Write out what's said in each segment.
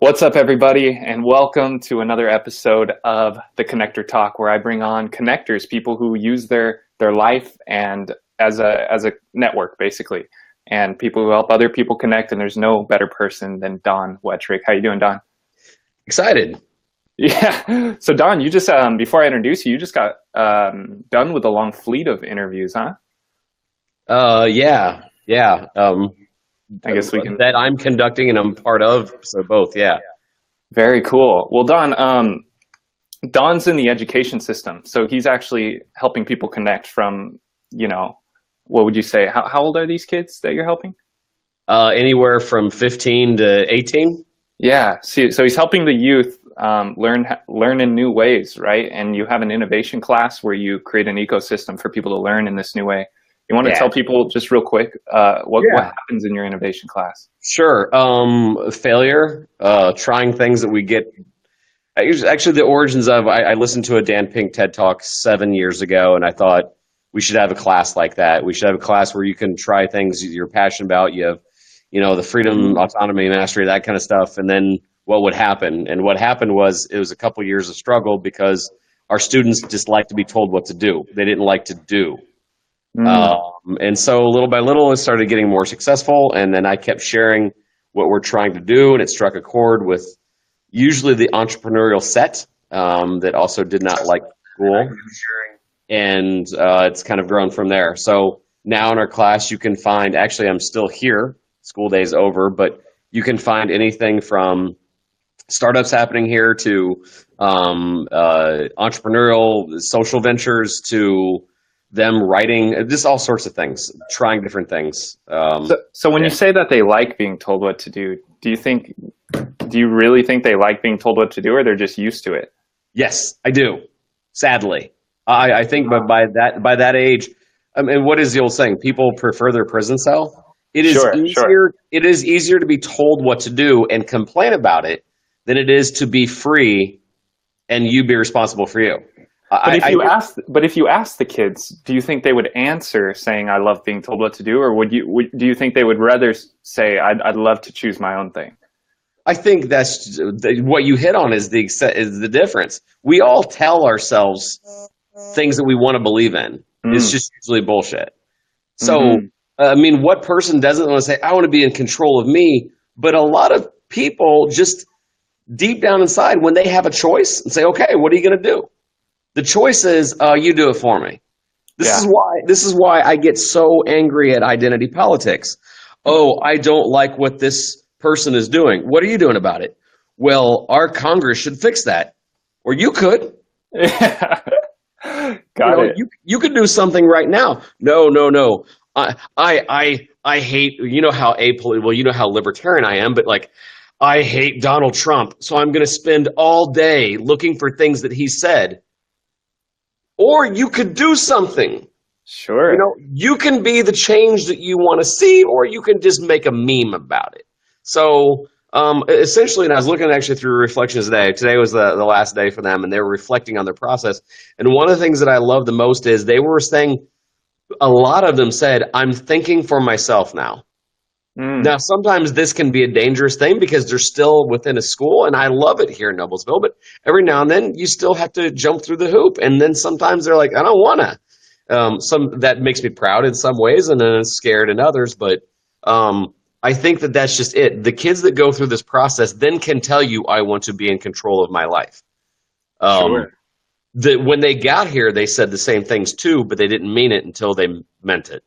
What's up, everybody, and welcome to another episode of the Connector Talk, where I bring on connectors, people who use their life and as a network, basically, and people who help other people connect. And there's no better person than Don Wettrick. How you doing, Don? Excited. Yeah. So, Don, you just before I introduce you, you just got done with a long fleet of interviews, huh? Yeah. I guess we can. That I'm conducting and I'm part of. So both, yeah. Very cool. Well, Don, Don's in the education system, so he's actually helping people connect from, what would you say? How old are these kids that you're helping? Anywhere from 15 to 18. Yeah, so he's helping the youth learn in new ways, right? And you have an innovation class where you create an ecosystem for people to learn in this new way. You want to tell people just real quick what happens in your innovation class? Sure. Failure, trying things that we get. Actually, the origins of I listened to a Dan Pink TED Talk 7 years ago, and I thought we should have a class like that. We should have a class where you can try things you're passionate about. You have, the freedom, autonomy, mastery, that kind of stuff. And then what would happen? And what happened was it was a couple years of struggle because our students just like to be told what to do. They didn't like to do. And so little by little, it started getting more successful. And then I kept sharing what we're trying to do. And it struck a chord with usually the entrepreneurial set that also did not like school. And it's kind of grown from there. So now in our class, you can find, actually, I'm still here. School day's over, but you can find anything from startups happening here to entrepreneurial social ventures to them writing, just all sorts of things, trying different things. So when you say that they like being told what to do, do you really think they like being told what to do, or they're just used to it? Yes, I do. Sadly, I think, but by that age, and what is the old saying? People prefer their prison cell. It is easier. Sure. It is easier to be told what to do and complain about it than it is to be free and you be responsible for you. But if you ask the kids, do you think they would answer saying, "I love being told what to do," or do you think they would rather say, "I'd love to choose my own thing"? I think that's what you hit on is the difference. We all tell ourselves things that we want to believe in. It's just usually bullshit. So, what person doesn't want to say, "I want to be in control of me"? But a lot of people just deep down inside, when they have a choice, and say, "Okay, what are you going to do?" The choice is, you do it for me. This is why I get so angry at identity politics. Oh, I don't like what this person is doing. What are you doing about it? Well, our Congress should fix that. Or you could. Got it. You could do something right now. No. I hate, how apolitical, you know how libertarian I am, but I hate Donald Trump, so I'm going to spend all day looking for things that he said. Or you could do something. Sure. You can be the change that you want to see, or you can just make a meme about it. So essentially, and I was looking actually through Reflections today. Today was the last day for them, and they were reflecting on their process. And one of the things that I love the most is they were saying, a lot of them said, "I'm thinking for myself now." Now, sometimes this can be a dangerous thing because they're still within a school, and I love it here in Noblesville, but every now and then you still have to jump through the hoop, and then sometimes they're like, "I don't want to." That makes me proud in some ways, and then scared in others, but I think that that's just it. The kids that go through this process then can tell you, "I want to be in control of my life." Sure. When they got here, they said the same things too, but they didn't mean it until they meant it.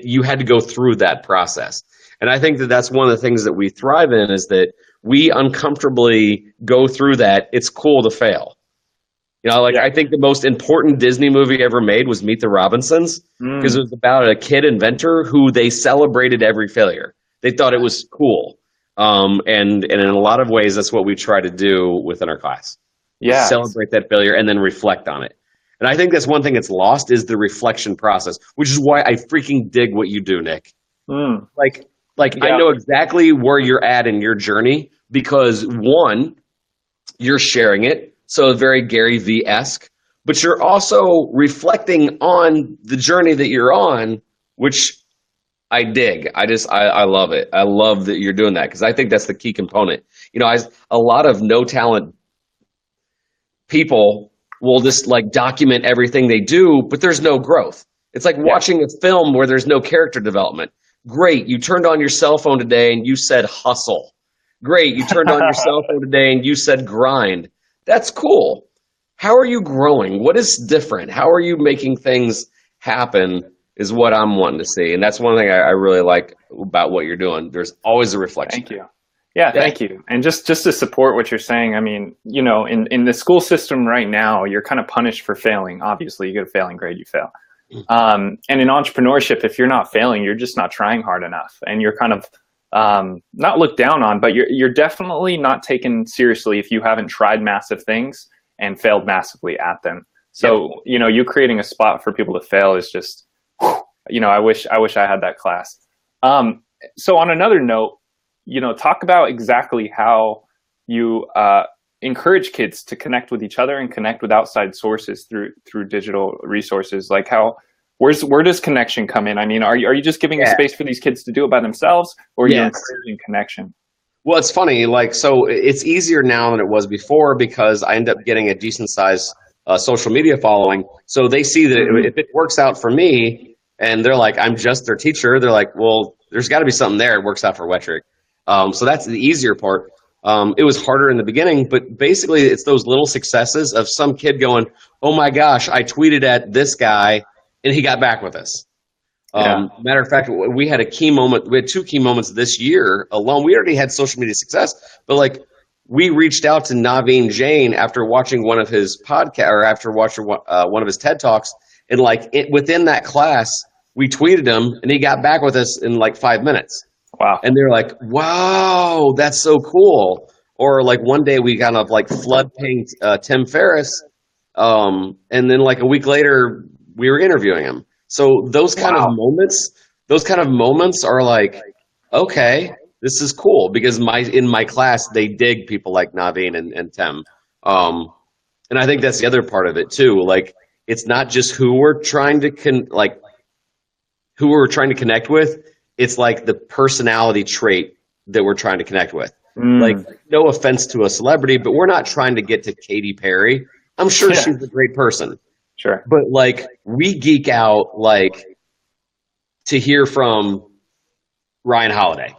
You had to go through that process. And I think that that's one of the things that we thrive in is that we uncomfortably go through that. It's cool to fail. I think the most important Disney movie ever made was Meet the Robinsons because it was about a kid inventor who they celebrated every failure. They thought it was cool. And in a lot of ways, that's what we try to do within our class. Yeah. Celebrate that failure and then reflect on it. And I think that's one thing that's lost is the reflection process, which is why I freaking dig what you do, Nick. I know exactly where you're at in your journey because, one, you're sharing it, so very Gary V-esque, but you're also reflecting on the journey that you're on, which I dig. I love it. I love that you're doing that because I think that's the key component. A lot of no talent people will just like document everything they do, but there's no growth. It's like watching a film where there's no character development. Great, you turned on your cell phone today and you said hustle. Great, you turned on your cell phone today and you said grind. That's cool. How are you growing? What is different? How are you making things happen is what I'm wanting to see. And that's one thing I really like about what you're doing. There's always a reflection. Thank you. Yeah, thank you. And just to support what you're saying, I mean, in the school system right now, you're kind of punished for failing. Obviously, you get a failing grade, you fail. And in entrepreneurship, if you're not failing, you're just not trying hard enough. And you're kind of not looked down on, but you're definitely not taken seriously if you haven't tried massive things and failed massively at them. So, you creating a spot for people to fail is just, I wish I had that class. So on another note, talk about exactly how you encourage kids to connect with each other and connect with outside sources through digital resources. Like where does connection come in? I mean, are you just giving a space for these kids to do it by themselves, or are you encouraging connection? Well, it's funny. So it's easier now than it was before because I end up getting a decent sized social media following. So they see that if it works out for me, and they're like, I'm just their teacher. They're like, well, there's got to be something there. It works out for Wettrick. So that's the easier part. It was harder in the beginning, but basically it's those little successes of some kid going, oh my gosh, I tweeted at this guy and he got back with us. Matter of fact, we had a key moment. We had 2 key moments this year alone. We already had social media success, but like we reached out to Naveen Jain after watching one of his podcasts or after watching one of his TED Talks. And within that class, we tweeted him and he got back with us in like 5 minutes. Wow. And they're like, wow, that's so cool. Or like one day we kind of like flood pinged Tim Ferriss. And then like a week later, we were interviewing him. So those kind of moments are like, okay, this is cool because in my class, they dig people like Naveen and Tim. And I think that's the other part of it too. Like, it's not just who we're trying to connect with. It's like the personality trait that we're trying to connect with. Like, no offense to a celebrity, but we're not trying to get to Katy Perry. I'm sure she's a great person. Sure. But like, we geek out like to hear from Ryan Holiday.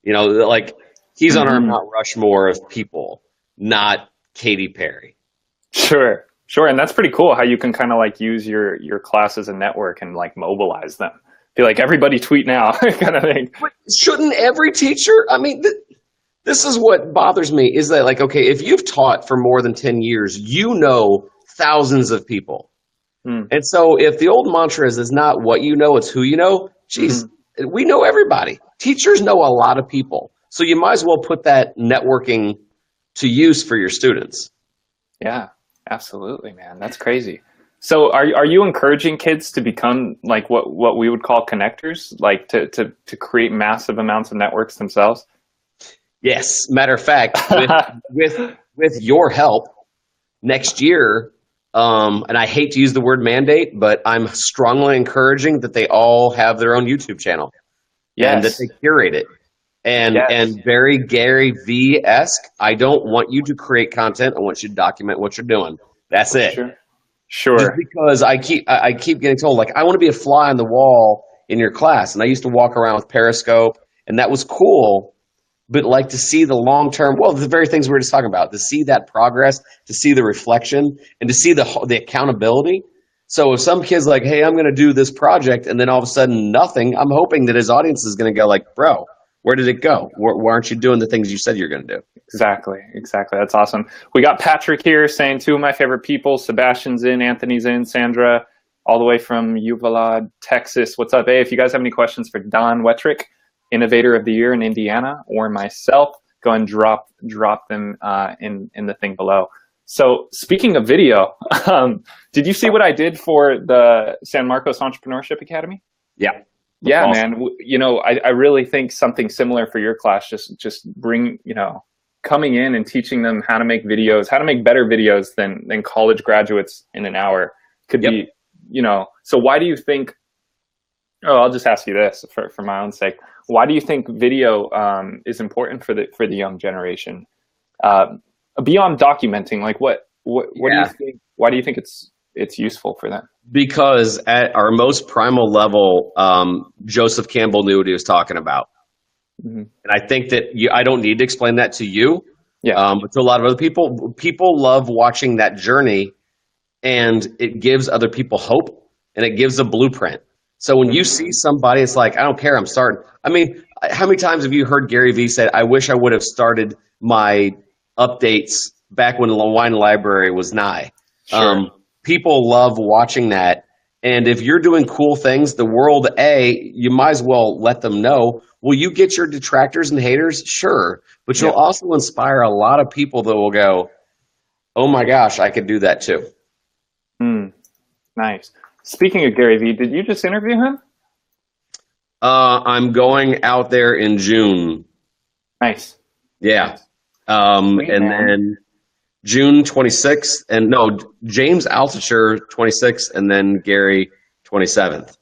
Like he's on our Mount Rushmore of people, not Katy Perry. Sure. And that's pretty cool how you can kind of like use your class as a network and like mobilize them. Be like, everybody tweet now kind of thing. But shouldn't every teacher? I mean, this is what bothers me is that like, okay, if you've taught for more than 10 years, thousands of people. And so if the old mantra is not what you know, it's who you know, geez, we know everybody. Teachers know a lot of people. So you might as well put that networking to use for your students. Yeah, absolutely, man. That's crazy. So are you encouraging kids to become like what we would call connectors, like to create massive amounts of networks themselves? Yes. Matter of fact, with your help next year, and I hate to use the word mandate, but I'm strongly encouraging that they all have their own YouTube channel. Yes. And that they curate it. And very Gary V-esque, I don't want you to create content. I want you to document what you're doing. That's it. Sure. Just because I keep getting told, like, I want to be a fly on the wall in your class. And I used to walk around with Periscope, and that was cool. But like to see the long-term, the very things we were just talking about, to see that progress, to see the reflection, and to see the accountability. So if some kid's like, hey, I'm going to do this project, and then all of a sudden nothing, I'm hoping that his audience is going to go like, bro, where did it go? Why aren't you doing the things you said you're going to do? Exactly. That's awesome. We got Patrick here saying 2 of my favorite people. Sebastian's in, Anthony's in, Sandra, all the way from Uvalde, Texas. What's up? Hey, if you guys have any questions for Don Wettrick, Innovator of the Year in Indiana, or myself, go and drop them in the thing below. So speaking of video, did you see what I did for the San Marcos Entrepreneurship Academy? Yeah. Yeah, awesome. Man. I really think something similar for your class, just bring, coming in and teaching them how to make videos, how to make better videos than college graduates in an hour could be, so why do you think Oh, I'll just ask you this for my own sake. Why do you think video is important for the young generation? Uh, Beyond documenting, like what do you Yeah. think? Why do you think it's useful for them? Because at our most primal level, Joseph Campbell knew what he was talking about. Hmm. And I think that I don't need to explain that to you, Yeah. but to a lot of other people. People love watching that journey, and it gives other people hope, and it gives a blueprint. So when you see somebody, it's like, I don't care, I'm starting. I mean, how many times have you heard Gary Vee say, I wish I would have started my updates back when the wine library was nigh? Sure. People love watching that. And if you're doing cool things, the world, you might as well let them know. Will you get your detractors and haters? Sure. But you'll Yeah. also inspire a lot of people that will go, oh my gosh, I could do that too. Mm, nice. Speaking of Gary Vee, did you just interview him? I'm going out there in June. Nice. Yeah. Sweet, And man. then June 26th, and no, James Altucher 26th, and then Gary 27th.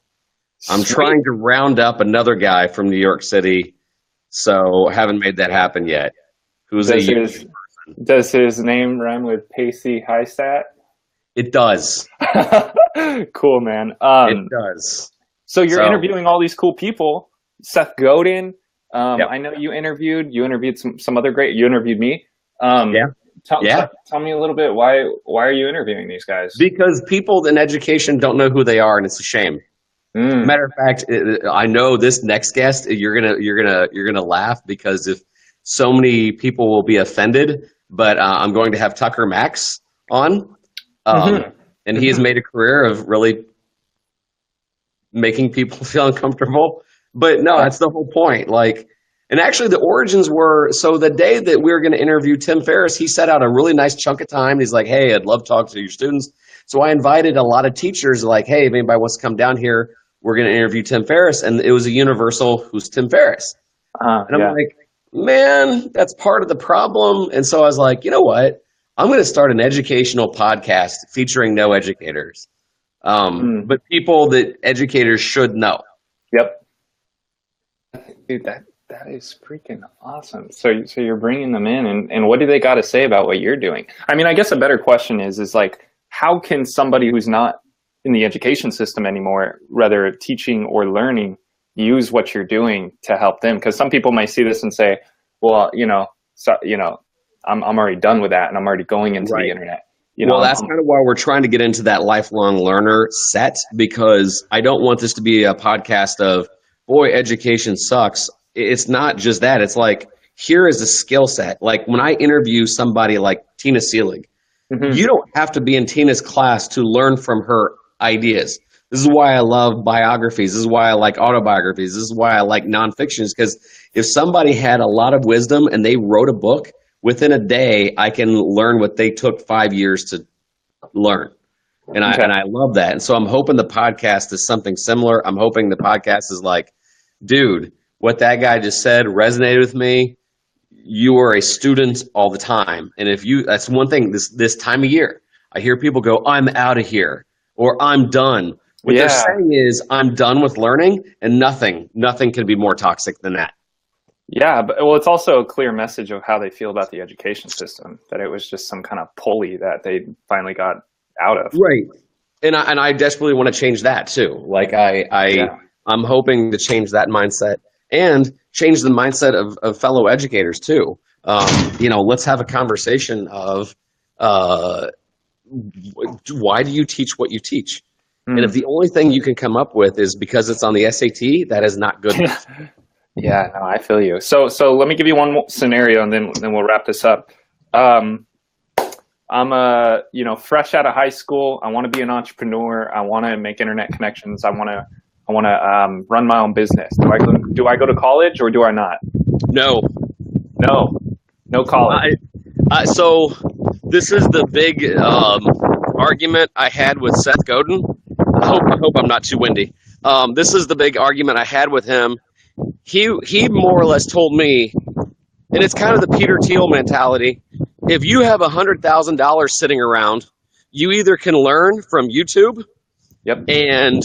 I'm Sweet. trying to round up another guy from New York City, so haven't made that happen yet. Who's Does does his name rhyme with Pacey Highstat? It does. Cool, man. It does. So you're So- interviewing all these cool people. Seth Godin. Yep. I know you interviewed some other great. You interviewed me. Yeah. Yeah. Tell me a little bit. Why are you interviewing these guys? Because people in education don't know who they are, and it's a shame. Mm. Matter of fact, I know this next guest, you're gonna laugh because if so many people will be offended, but I'm going to have Tucker Max on, and he has made a career of really making people feel uncomfortable. But no, that's the whole point. Like, and actually, the origins were so the day that we were going to interview Tim Ferriss, he set out a really nice chunk of time. He's like, "Hey, I'd love to talk to your students." So I invited a lot of teachers, like, "Hey, if anybody wants to come down here, we're going to interview Tim Ferriss." And it was a universal, "Who's Tim Ferriss?" And I'm Yeah. like, man, that's part of the problem. And so I was like, you know what? I'm going to start an educational podcast featuring no educators, but people that educators should know. Yep. Dude, that is freaking awesome. So you're bringing them in, and what do they got to say about what you're doing? I mean, I guess a better question is like, how can somebody who's not in the education system anymore, whether teaching or learning, use what you're doing to help them? Because some people might see this and say, well, I'm already done with that, and I'm already going into the internet. Well, that's kind of why we're trying to get into that lifelong learner set, because I don't want this to be a podcast of, boy, education sucks. It's not just that. It's like, here is a skill set. Like when I interview somebody like Tina Seelig, you don't have to be in Tina's class to learn from her ideas. This is why I love biographies. This is why I like autobiographies. This is why I like nonfictions, because if somebody had a lot of wisdom and they wrote a book, within a day, I can learn what they took 5 years to learn. And I love that. And so I'm hoping the podcast is something similar. I'm hoping the podcast is like, dude, what that guy just said resonated with me. You are a student all the time. And that's one thing this time of year, I hear people go, I'm out of here, or I'm done. What they're saying is, I'm done with learning, and nothing can be more toxic than that. Yeah, but well, it's also a clear message of how they feel about the education system, that it was just some kind of pulley that they finally got out of. Right. And I desperately want to change that too. Like I'm hoping to change that mindset and change the mindset of fellow educators too. Let's have a conversation of why do you teach what you teach? And if the only thing you can come up with is because it's on the SAT, that is not good enough. Yeah, no, I feel you. So let me give you one more scenario, and then we'll wrap this up. I'm fresh out of high school. I want to be an entrepreneur. I want to make internet connections. I want to run my own business. Do I go to college or do I not? No college. So this is the big argument I had with Seth Godin. I hope I'm not too windy. This is the big argument I had with him. He more or less told me, and it's kind of the Peter Thiel mentality. If you have $100,000 sitting around, you either can learn from YouTube Yep. And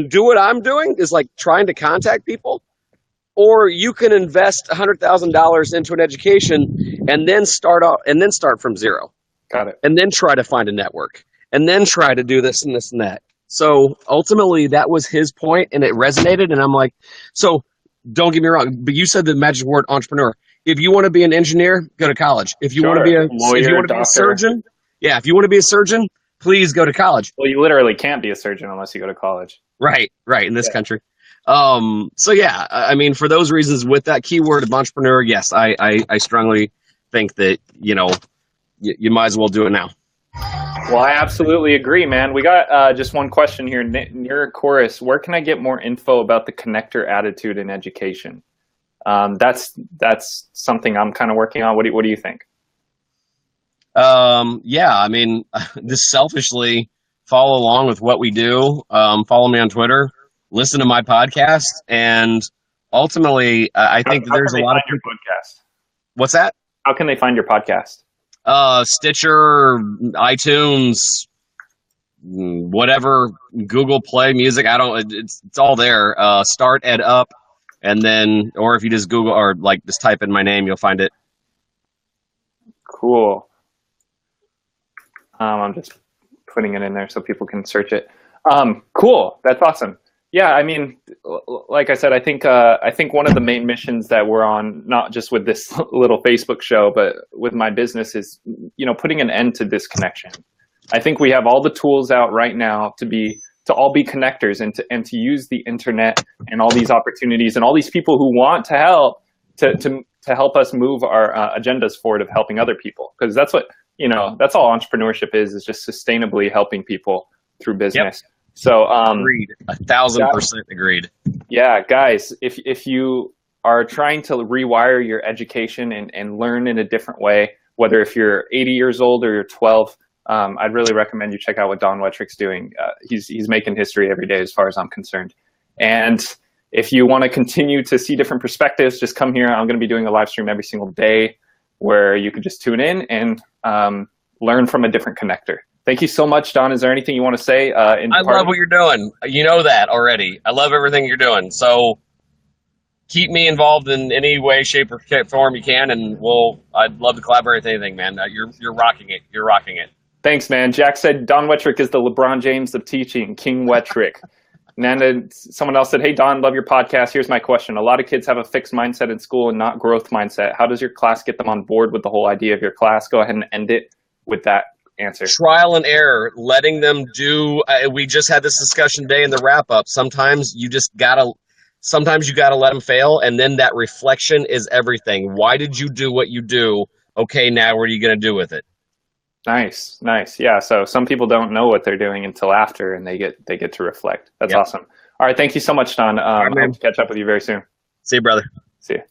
do what I'm doing is like trying to contact people, or you can invest $100,000 into an education and then start from zero, Got it. and then try to find a network, and then try to do this and this and that. So ultimately, that was his point, and it resonated. And I'm like, so don't get me wrong, but you said the magic word entrepreneur. If you want to be an engineer, go to college. If you want to be a lawyer, if you want to be a surgeon, if you want to be a surgeon, please go to college. Well, you literally can't be a surgeon unless you go to college. Right, in this country. So yeah, I mean, for those reasons, with that keyword of entrepreneur, yes, I strongly think that, you know, you might as well do it now. Well, I absolutely agree, man. We got just one question here. Near Chorus, where can I get more info about the connector attitude in education? That's something I'm kind of working on. What do you think? Yeah, I mean, just selfishly follow along with what we do. Follow me on Twitter, listen to my podcast, and ultimately, I think that there's a lot of your podcast. What's that? How can they find your podcast? Stitcher, iTunes, whatever, Google Play Music. It's all there. Start Ed Up, and then, or if you just Google or like just type in my name, you'll find it. Cool. I'm just putting it in there so people can search it. Cool. That's awesome. Yeah, I mean, like I said, I think one of the main missions that we're on, not just with this little Facebook show, but with my business, is, you know, putting an end to disconnection. I think we have all the tools out right now to all be connectors and to use the internet and all these opportunities and all these people who want to help to help us move our agendas forward of helping other people, because that's what, you know, that's all entrepreneurship is just sustainably helping people through business. Yep. So agreed. 1,000% agreed. Yeah, guys, if you are trying to rewire your education and learn in a different way, whether if you're 80 years old or you're 12, I'd really recommend you check out what Don Wettrick's doing. He's making history every day as far as I'm concerned. And if you want to continue to see different perspectives, just come here. I'm going to be doing a live stream every single day where you can just tune in and learn from a different connector. Thank you so much, Don. Is there anything you want to say? I love what you're doing. You know that already. I love everything you're doing. So keep me involved in any way, shape, or form you can, and I'd love to collaborate with anything, man. You're rocking it. You're rocking it. Thanks, man. Jack said Don Wettrick is the LeBron James of teaching, King Wettrick. Nanda, someone else said, hey, Don, love your podcast. Here's my question. A lot of kids have a fixed mindset in school and not growth mindset. How does your class get them on board with the whole idea of your class? Go ahead and end it with that answer. Trial and error, letting them do. We just had this discussion today in the wrap up. Sometimes you gotta let them fail, and then that reflection is everything. Why did you do what you do? Okay, now what are you gonna do with it? Nice. Yeah. So some people don't know what they're doing until after, and they get to reflect. That's awesome. All right. Thank you so much, Don. I hope to catch up with you very soon. See you, brother. See you.